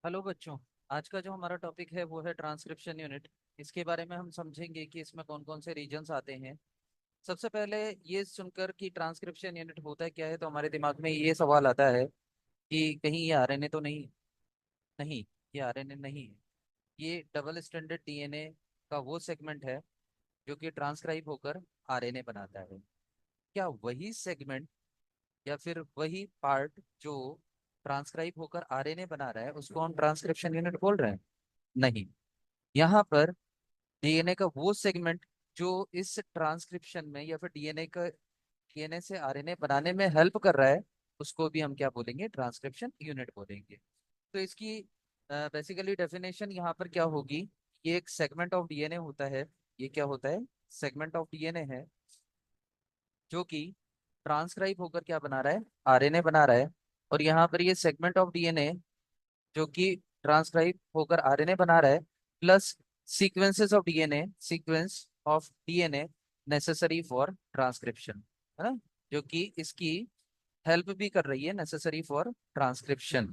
Hello बच्चों। आज का जो हमारा टॉपिक है वो है ट्रांसक्रिप्शन यूनिट। इसके बारे में हम समझेंगे कि इसमें कौन कौन से रीजन्स आते हैं। सबसे पहले ये सुनकर कि ट्रांसक्रिप्शन यूनिट होता है क्या है तो हमारे दिमाग में ये सवाल आता है कि कहीं ये आरएनए तो नहीं। नहीं, ये आरएनए नहीं है। ये डबल स्ट्रैंडेड डीएनए का वो सेगमेंट है जो कि ट्रांसक्राइब होकर आरएनए बनाता है। क्या वही सेगमेंट या फिर वही पार्ट जो ट्रांसक्राइब होकर आरएनए बना रहा है उसको हम ट्रांसक्रिप्शन यूनिट बोल रहे हैं? नहीं। यहाँ पर डीएनए का वो सेगमेंट जो इस ट्रांसक्रिप्शन में या फिर डीएनए से आरएनए बनाने में हेल्प कर रहा है उसको भी हम क्या बोलेंगे? ट्रांसक्रिप्शन यूनिट बोलेंगे। तो इसकी बेसिकली डेफिनेशन यहाँ पर क्या होगी? ये एक सेगमेंट ऑफ डीएनए होता है। ये क्या होता है? सेगमेंट ऑफ डीएनए है जो कि ट्रांसक्राइब होकर क्या बना रहा है? आरएनए बना रहा है। और यहाँ पर ये सेगमेंट ऑफ डीएनए जो कि ट्रांसक्राइब होकर आरएनए बना रहा है plus sequence of DNA necessary for transcription, है ना? जो कि इसकी हेल्प भी कर रही है, नेसेसरी फॉर ट्रांसक्रिप्शन।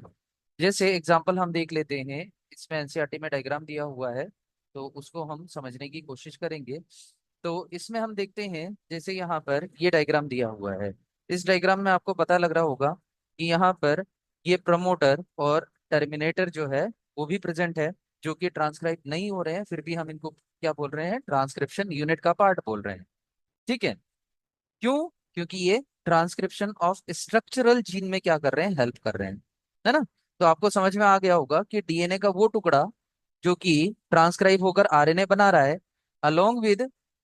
जैसे एग्जांपल हम देख लेते हैं। इसमें एनसीईआरटी में डायग्राम दिया हुआ है तो उसको हम समझने की कोशिश करेंगे। तो इसमें हम देखते हैं जैसे यहाँ पर ये डायग्राम दिया हुआ है। इस डायग्राम में आपको पता लग रहा होगा कि यहाँ पर ये प्रमोटर और टर्मिनेटर जो है वो भी प्रेजेंट है, जो कि ट्रांसक्राइब नहीं हो रहे हैं फिर भी हम इनको क्या बोल रहे हैं? ट्रांसक्रिप्शन यूनिट का पार्ट बोल रहे हैं। ठीक है। क्यों? क्योंकि ये ट्रांसक्रिप्शन ऑफ स्ट्रक्चरल जीन में क्या कर रहे हैं? हेल्प कर रहे हैं, है ना? तो आपको समझ में आ गया होगा कि डीएनए का वो टुकड़ा जो कि ट्रांसक्राइब होकर आरएनए बना रहा है along with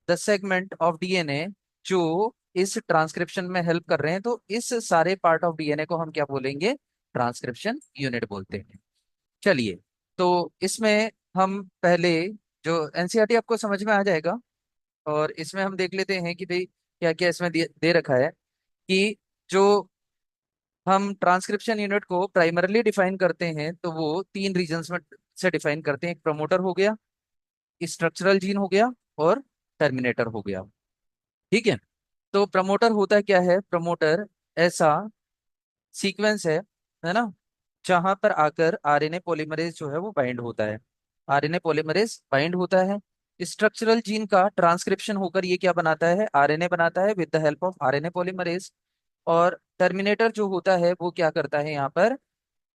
the segment of DNA जो इस ट्रांसक्रिप्शन में हेल्प कर रहे हैं, तो इस सारे पार्ट ऑफ डीएनए को हम क्या बोलेंगे? ट्रांसक्रिप्शन यूनिट बोलते हैं। चलिए, तो इसमें हम पहले जो एनसीईआरटी आपको समझ में आ जाएगा और इसमें हम देख लेते हैं कि भाई क्या क्या इसमें दे रखा है कि जो हम ट्रांसक्रिप्शन यूनिट को प्राइमरली डिफाइन करते हैं तो वो तीन रीजन्स में से डिफाइन करते हैं। एक प्रमोटर हो गया, स्ट्रक्चरल जीन हो गया और टर्मिनेटर हो गया। ठीक है। तो प्रमोटर होता क्या है? प्रमोटर ऐसा सीक्वेंस है ना, जहां पर आकर आरएनए पॉलीमरेज जो है वो बाइंड होता है। आरएनए पॉलीमरेज बाइंड होता है स्ट्रक्चरल जीन का ट्रांसक्रिप्शन होकर ये क्या बनाता है? आरएनए बनाता है with the help of RNA polymerase. और टर्मिनेटर जो होता है वो क्या करता है? यहाँ पर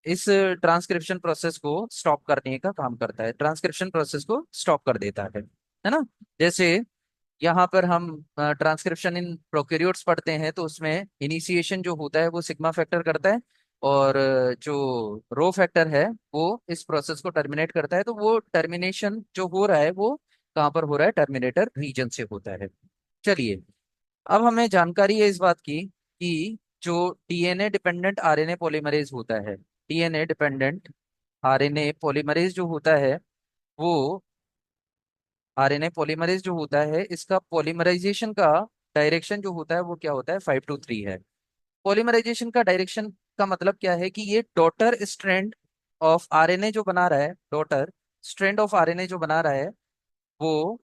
इस ट्रांसक्रिप्शन प्रोसेस को स्टॉप करने का काम करता है, ट्रांसक्रिप्शन प्रोसेस को स्टॉप कर देता है ना? जैसे यहाँ पर हम ट्रांसक्रिप्शन इन प्रोकैरियोट्स पढ़ते हैं तो उसमें इनिशिएशन जो होता है वो सिग्मा फैक्टर करता है और जो रो फैक्टर है वो इस प्रोसेस को टर्मिनेट करता है। तो वो टर्मिनेशन जो हो रहा है वो कहाँ पर हो रहा है? टर्मिनेटर रीजन से होता है। चलिए, अब हमें जानकारी है इस बात की कि जो डीएनए डिपेंडेंट आरएनए पॉलीमरेज होता है, डीएनए डिपेंडेंट आरएनए पॉलीमरेज जो होता है वो आरएनए पॉलीमरेज जो होता है इसका पॉलीमराइजेशन का डायरेक्शन जो होता है वो क्या होता है? 5 to 3 है। पॉलीमराइजेशन का डायरेक्शन का मतलब क्या है कि ये डॉटर स्ट्रैंड ऑफ आरएनए जो बना रहा है, डॉटर स्ट्रैंड ऑफ आरएनए जो बना रहा है वो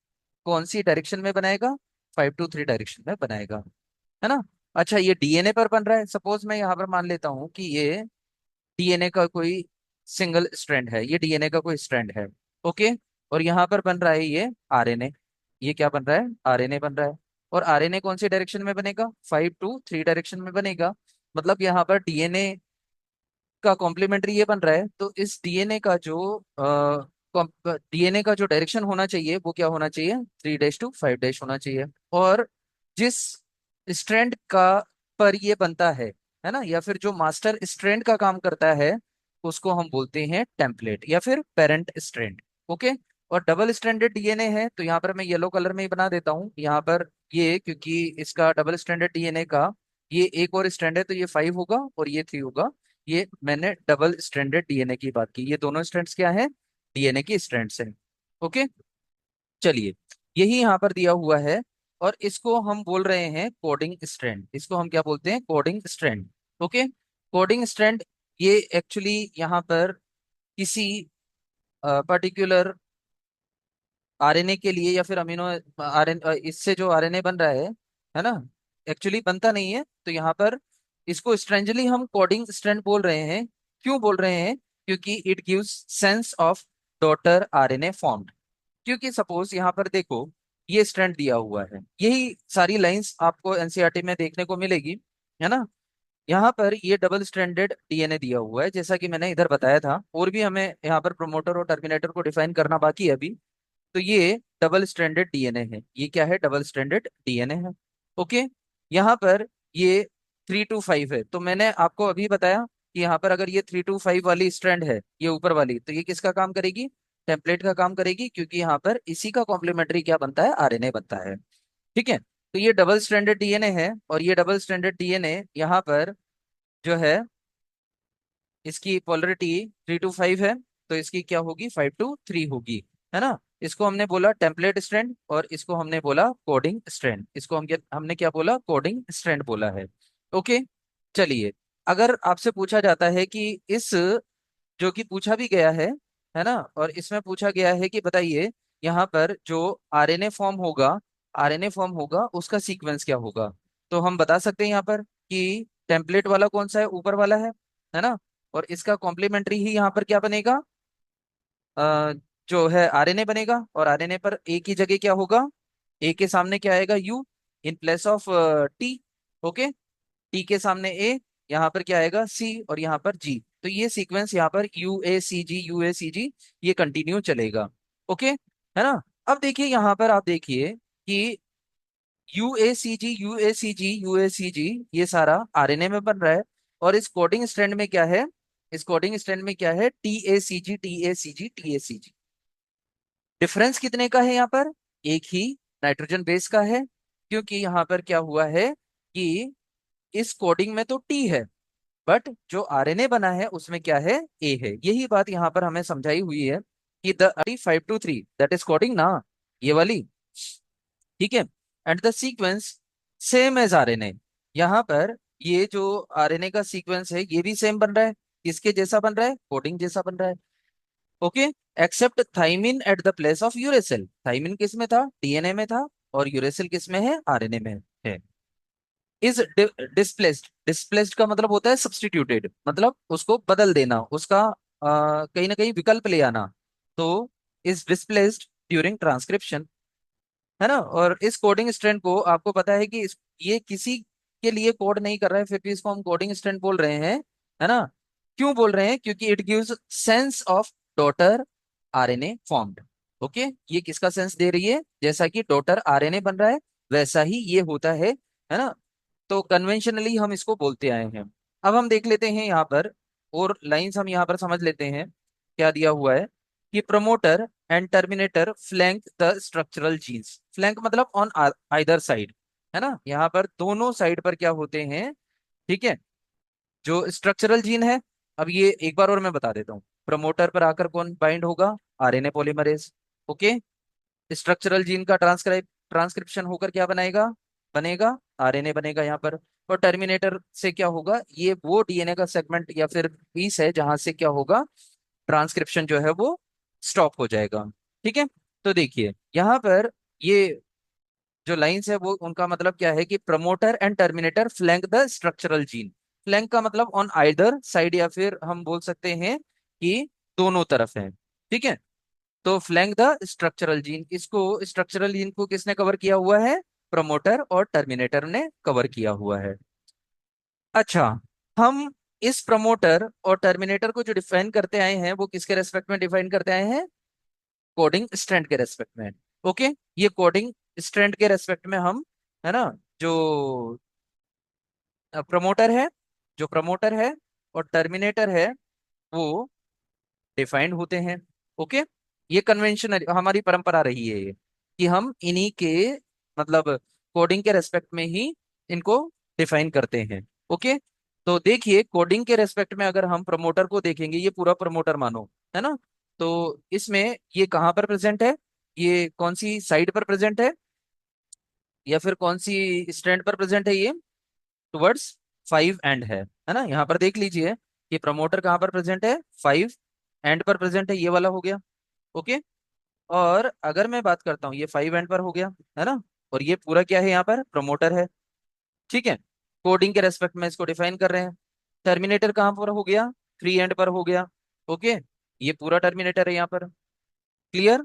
कौन सी डायरेक्शन में बनाएगा? 5 to 3 डायरेक्शन में बनाएगा, है ना? अच्छा, ये डीएनए पर बन रहा है। सपोज मैं यहाँ पर मान लेता हूँ कि ये डीएनए का कोई सिंगल स्ट्रैंड है, ये डीएनए का कोई स्ट्रैंड है। ओके। और यहाँ पर बन रहा है ये आरएनए। ये क्या बन रहा है? आरएनए बन रहा है। और आरएनए कौन सी डायरेक्शन में बनेगा? 5 to 3 डायरेक्शन में बनेगा। मतलब यहाँ पर डीएनए का कॉम्प्लीमेंट्री ये बन रहा है। तो इस डीएनए का जो डायरेक्शन होना चाहिए वो क्या होना चाहिए? 3-to 5 होना चाहिए। और जिस स्ट्रैंड का पर ये बनता है ना, या फिर जो मास्टर स्ट्रैंड का काम करता है उसको हम बोलते हैं टेम्पलेट या फिर पेरेंट स्ट्रैंड। ओके। और डबल स्ट्रैंडेड डीएनए है तो यहाँ पर मैं येलो कलर में ही बना देता हूँ यहाँ पर। ये क्योंकि इसका डबल स्ट्रैंडेड डीएनए का ये एक और स्ट्रैंड है तो ये 5 होगा और ये 3 होगा। ये मैंने डबल स्ट्रैंडेड डीएनए की बात की। ये दोनों स्ट्रैंड्स क्या है? डीएनए की स्ट्रैंड्स हैं। ओके। चलिए, यही यहाँ पर दिया हुआ है और इसको हम बोल रहे हैं कोडिंग स्ट्रैंड। इसको हम क्या बोलते हैं? Coding strand. Okay. Coding strand ये एक्चुअली यहाँ पर किसी पर्टिकुलर आरएनए के लिए या फिर अमीनो आरएन इससे जो आरएनए बन रहा है ना, एक्चुअली बनता नहीं है। तो यहाँ पर इसको स्ट्रेंजली हम कोडिंग स्ट्रैंड बोल रहे हैं। क्यों बोल रहे हैं? क्योंकि it gives sense of daughter RNA formed. क्योंकि सपोज यहाँ पर देखो, ये स्ट्रैंड दिया हुआ है, यही सारी लाइंस आपको एनसीईआरटी में देखने को मिलेगी, है ना। यहाँ पर ये डबल स्ट्रैंडेड डीएनए दिया हुआ है, जैसा कि मैंने इधर बताया था, और भी हमें यहाँ पर प्रोमोटर और टर्मिनेटर को डिफाइन करना बाकी है अभी। तो ये डबल स्ट्रैंडेड डीएनए है, ये क्या है, डबल स्ट्रैंडेड डीएनए है। ओके, यहाँ पर ये 3 to 5 है, तो मैंने आपको अभी बताया कि यहाँ पर अगर ये 3 to 5 वाली स्ट्रैंड है, ये ऊपर वाली, तो ये किसका काम करेगी, टेम्पलेट का काम करेगी, क्योंकि यहाँ पर इसी का कॉम्प्लीमेंट्री क्या बनता है, आरएनए बनता है। ठीक है, तो ये डबल स्ट्रैंडेड डीएनए है, और ये डबल स्ट्रैंडेड डीएनए यहाँ पर जो है, इसकी पोलरिटी 3 to 5 है, तो इसकी क्या होगी, 5 to 3 होगी, है ना। इसको हमने बोला टेम्पलेट स्ट्रैंड, और इसको हमने बोला कोडिंग स्ट्रैंड, इसको हमने क्या बोला, कोडिंग स्ट्रैंड बोला है। ओके, चलिए, अगर आपसे पूछा जाता है कि इस, जो कि पूछा भी गया है ना, और इसमें पूछा गया है कि बताइए यहाँ पर जो आरएनए फॉर्म होगा, आरएनए फॉर्म होगा उसका सीक्वेंस क्या होगा, तो हम बता सकते हैं यहाँ पर कि टेम्पलेट वाला कौन सा है, ऊपर वाला है ना, और इसका कॉम्प्लीमेंट्री ही यहाँ पर क्या बनेगा, अ, जो है आरएनए बनेगा, और आरएनए पर ए की जगह क्या होगा, ए के सामने क्या आएगा, you in place of T. Okay, T के सामने ए, यहाँ पर क्या आएगा, सी, और यहाँ पर जी, तो ये सीक्वेंस यहाँ पर यू ए सी जी ये कंटिन्यू चलेगा। ओके, है ना। अब देखिए यहाँ पर आप देखिए कि यू ए सी जी ये सारा आरएनए में बन रहा है, और इस कोडिंग स्ट्रैंड में क्या है, इस कोडिंग स्ट्रैंड में क्या है, T A C ji. Difference कितने का है यहाँ पर, एक ही नाइट्रोजन बेस का है, क्योंकि यहाँ पर क्या हुआ है कि इस कोडिंग में तो टी है, बट जो आरएनए बना है उसमें क्या है, ए है। यही बात यहाँ पर हमें समझाई हुई है कि the 5 to 3 that is coding ना, ये वाली, ठीक है, and the sequence same as RNA. यहाँ पर ये जो आरएनए का सीक्वेंस है ये भी सेम बन रहा है, किसके जैसा बन रहा है, कोडिंग जैसा बन रहा है। Okay, except thymine at the place of uracil, thymine किस में था, डीएनए में था, और यूरेसिल किस में है, आरएनए में है। इज डिस्प्लेस्ड, डिस्प्लेस्ड का मतलब होता है सब्सटीट्यूटेड, मतलब उसको बदल देना, उसका कहीं ना कहीं विकल्प ले आना, तो इज डिस्प्लेस्ड ड्यूरिंग ट्रांसक्रिप्शन, है ना। और इस कोडिंग स्ट्रैंड को आपको पता है कि ये किसी के लिए कोड नहीं कर रहा है, फिर भी इसको हम कोडिंग स्ट्रैंड बोल रहे हैं, है ना। क्यों बोल रहे हैं, क्योंकि it gives sense of daughter RNA formed. Okay, ये किसका सेंस दे रही है, जैसा कि डॉटर आरएनए बन रहा है वैसा ही ये होता है ना। तो कन्वेंशनली हम इसको बोलते आए हैं। अब हम देख लेते हैं यहाँ पर, और लाइंस हम यहाँ पर समझ लेते हैं, क्या दिया हुआ है कि promoter and terminator flank the structural genes, flank मतलब ऑन आइदर साइड, है ना, यहाँ पर दोनों साइड पर क्या होते हैं, ठीक है, जो स्ट्रक्चरल जीन है। अब ये एक बार और मैं बता देता हूँ, प्रमोटर पर आकर कौन बाइंड होगा, RNA polymerase. Okay, structural gene का ट्रांसक्रिप्शन होकर क्या बनाएगा, बनेगा आरएनए बनेगा यहाँ पर। और टर्मिनेटर से क्या होगा, ये वो डीएनए का सेगमेंट या फिर पीस है जहां से क्या होगा, ट्रांसक्रिप्शन जो है वो स्टॉप हो जाएगा। ठीक है, तो देखिए यहाँ पर ये जो लाइंस है वो उनका मतलब क्या है कि promoter and terminator flank the structural gene, flank का मतलब ऑन आइदर साइड, या फिर हम बोल सकते हैं कि दोनों तरफ है। ठीक है, तो फ्लैंक द स्ट्रक्चरल जीन, इसको स्ट्रक्चरल जीन को किसने कवर किया हुआ है, प्रमोटर और टर्मिनेटर ने कवर किया हुआ है। अच्छा, हम इस प्रमोटर और टर्मिनेटर को जो डिफाइन करते आए हैं वो किसके रेस्पेक्ट में डिफाइन करते आए हैं, कोडिंग स्ट्रैंड के रेस्पेक्ट में। ओके, ये कोडिंग स्ट्रैंड के रेस्पेक्ट में हम, है ना, जो प्रमोटर है, जो प्रमोटर है और टर्मिनेटर है वो डिफाइंड होते हैं। ओके, ये कन्वेंशन हमारी परंपरा रही है ये, कि हम इन्हीं के मतलब कोडिंग के रेस्पेक्ट में ही इनको डिफाइन करते हैं। ओके, तो देखिए कोडिंग के रेस्पेक्ट में अगर हम प्रमोटर को देखेंगे, ये पूरा प्रमोटर मानो, है ना, तो इसमें ये कहाँ पर प्रेजेंट है, ये कौन सी साइड पर प्रेजेंट है, या फिर कौन सी स्टैंड पर प्रेजेंट है, ये टुवर्ड्स 5 एंड है ना। यहाँ पर देख लीजिए कि प्रमोटर कहाँ पर प्रेजेंट है, 5 एंड पर प्रेजेंट है, ये वाला हो गया। ओके, और अगर मैं बात करता हूँ, ये 5 एंड पर हो गया, है ना, और ये पूरा क्या है, यहाँ पर प्रमोटर है। ठीक है, कोडिंग के रेस्पेक्ट में इसको डिफाइन कर रहे हैं। टर्मिनेटर कहाँ पर हो गया, 3 एंड पर हो गया। ओके, ये पूरा टर्मिनेटर है यहाँ पर। क्लियर?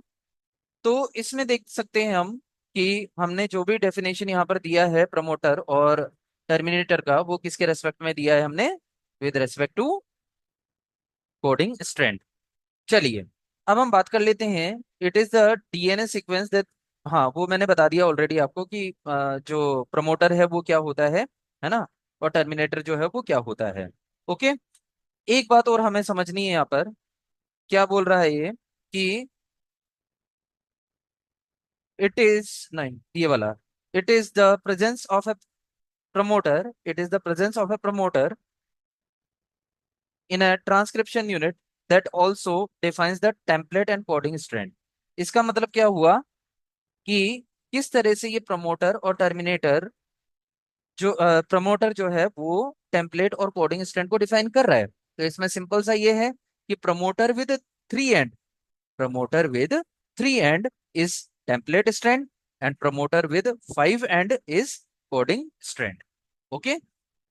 तो इसमें देख सकते हैं हम कि हमने जो भी डेफिनेशन यहाँ पर दिया है प्रमोटर और टर्मिनेटर का, वो किसके रेस्पेक्ट में दिया है हमने? With respect to coding strand. चलिए, अब हम बात कर लेते हैं। It is the DNA sequence that, हाँ वो मैंने बता दिया ऑलरेडी आपको कि जो प्रमोटर है वो क्या होता है ना, और टर्मिनेटर जो है वो क्या होता है। ओके, एक बात और हमें समझनी है यहाँ पर। क्या बोल रहा है ये कि इट इज, नहीं ये वाला, it is the presence of A promoter, it is the presence of a promoter in a transcription unit that also defines the template and coding strand। इसका मतलब क्या हुआ कि किस तरह से ये प्रमोटर और टर्मिनेटर, जो प्रमोटर जो है वो टेम्पलेट और कोडिंग स्ट्रैंड को डिफाइन कर रहा है। तो इसमें सिंपल सा ये है कि promoter with 3 and, promoter with 3 and is template strand and promoter with 5 and is coding strand। Okay,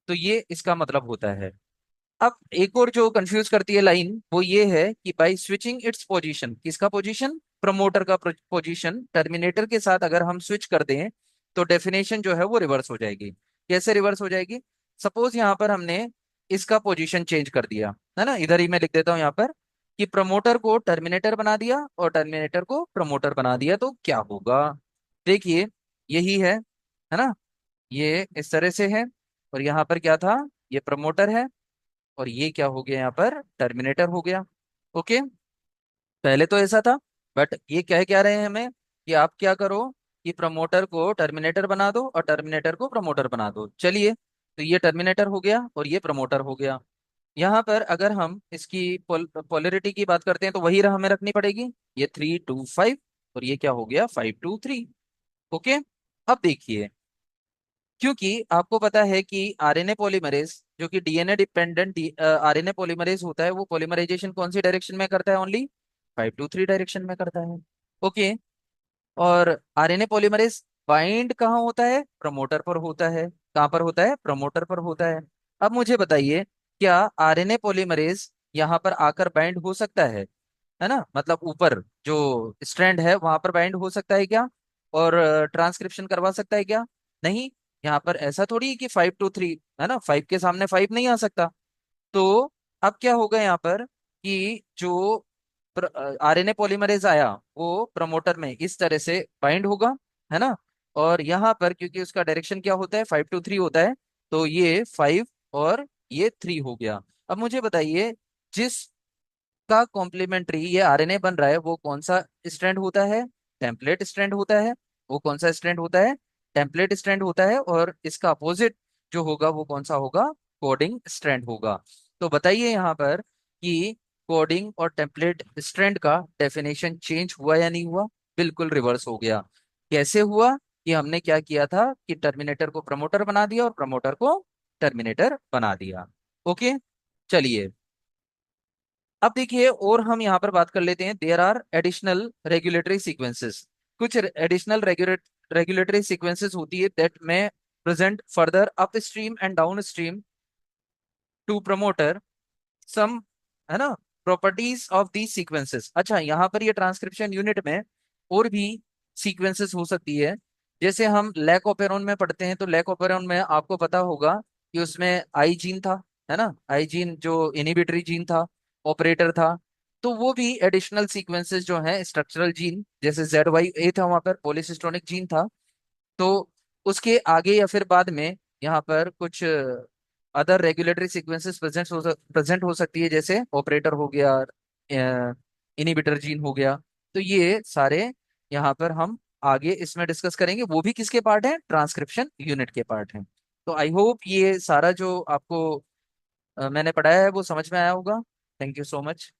तो ये इसका मतलब होता है। अब एक और जो कंफ्यूज करती है लाइन वो ये है कि बाय स्विचिंग इट्स पोजीशन, किसका पोजीशन? प्रमोटर का पोजीशन टर्मिनेटर के साथ अगर हम स्विच कर दें तो डेफिनेशन जो है वो रिवर्स हो जाएगी। कैसे रिवर्स हो जाएगी? सपोज यहाँ पर हमने इसका पोजीशन चेंज कर दिया, है ना, इधर ही मैं लिख देता हूँ यहाँ पर कि प्रमोटर को टर्मिनेटर बना दिया और टर्मिनेटर को प्रमोटर बना दिया, तो क्या होगा? देखिए, यही है ना, ये इस तरह से है, और यहाँ पर क्या था? ये प्रमोटर है, और ये क्या हो गया? यहाँ पर टर्मिनेटर हो गया। ओके, पहले तो ऐसा था, बट ये कह क्या रहे हैं हमें कि आप क्या करो कि प्रमोटर को टर्मिनेटर बना दो और टर्मिनेटर को प्रमोटर बना दो। चलिए, तो ये टर्मिनेटर हो गया और ये प्रमोटर हो गया। यहाँ पर अगर हम इसकी पोलरिटी की बात करते हैं तो वही हमें रखनी पड़ेगी, ये 3 2 5, और ये क्या हो गया? 5 2 3। ओके, अब देखिए, क्योंकि आपको पता है कि आरएनए पॉलीमरेज जो कि डीएनए डिपेंडेंट आरएनए पॉलीमरेज होता है, वो पॉलीमराइजेशन कौन सी डायरेक्शन में करता है? ओनली 5 to 3 डायरेक्शन में करता है। ओके, और आरएनए पॉलीमरेज बाइंड कहाँ होता है? प्रमोटर पर होता है। कहाँ पर होता है? प्रमोटर पर होता है। अब मुझे बताइए, क्या आरएनए पॉलीमरेज यहाँ पर आकर बाइंड हो सकता है ना, मतलब ऊपर जो स्ट्रैंड है वहां पर बाइंड हो सकता है क्या? और ट्रांसक्रिप्शन करवा सकता है क्या? नहीं। यहाँ पर ऐसा थोड़ी है कि 5 to 3, है ना, 5 के सामने 5 नहीं आ सकता। तो अब क्या होगा यहाँ पर कि जो आरएनए पॉलीमरेज आया वो प्रमोटर में इस तरह से बाइंड होगा, है ना, और यहाँ पर क्योंकि उसका डायरेक्शन क्या होता है? 5 to 3 होता है, तो ये 5 और ये 3 हो गया। अब मुझे बताइए, जिस का कॉम्प्लीमेंट्री ये आरएनए बन रहा है वो कौन सा स्ट्रैंड होता है? टेम्पलेट स्ट्रैंड होता है। वो कौन सा स्ट्रैंड होता है? टेम्पलेट स्ट्रैंड होता है, और इसका अपोजिट जो होगा वो कौन सा होगा? कोडिंग स्ट्रैंड होगा। तो बताइए यहाँ पर कि कोडिंग और टेम्पलेट स्ट्रैंड का डेफिनेशन चेंज हुआ या नहीं हुआ? बिल्कुल रिवर्स हो गया। कैसे हुआ? कि हमने क्या किया था कि टर्मिनेटर को प्रमोटर बना दिया और प्रमोटर को टर्मिनेटर बना दिया। ओके, चलिए, अब देखिए, और हम यहाँ पर बात कर लेते हैं। There are additional regulatory sequences, कुछ एडिशनल रेगुलेटरी सीक्वेंसेस होती है दैट में present further upstream and downstream to promoter some, है ना, प्रॉपर्टीज ऑफ दीज सीक्वेंसेस। अच्छा, यहाँ पर ये ट्रांसक्रिप्शन यूनिट में और भी सीक्वेंसेस हो सकती है। जैसे हम लैक ओपेरॉन में पढ़ते हैं, तो लैक ओपेरॉन में आपको पता होगा कि उसमें आई जीन था, है ना, आई जीन जो इनिबिटरी जीन था, ऑपरेटर था। तो वो भी एडिशनल सीक्वेंसेस जो हैं स्ट्रक्चरल जीन, जैसे ZYA था, वहां पर पॉलीसिस्टोनिक जीन था। तो उसके आगे या फिर बाद में यहाँ पर कुछ अदर रेगुलेटरी सीक्वेंसेस प्रेजेंट हो सकती है, जैसे ऑपरेटर हो गया, इनिबिटर जीन हो गया। तो ये सारे यहाँ पर हम आगे इसमें डिस्कस करेंगे, वो भी किसके पार्ट है? ट्रांसक्रिप्शन यूनिट के पार्ट हैं। तो आई होप ये सारा जो आपको मैंने पढ़ाया है वो समझ में आया होगा। Thank you so much.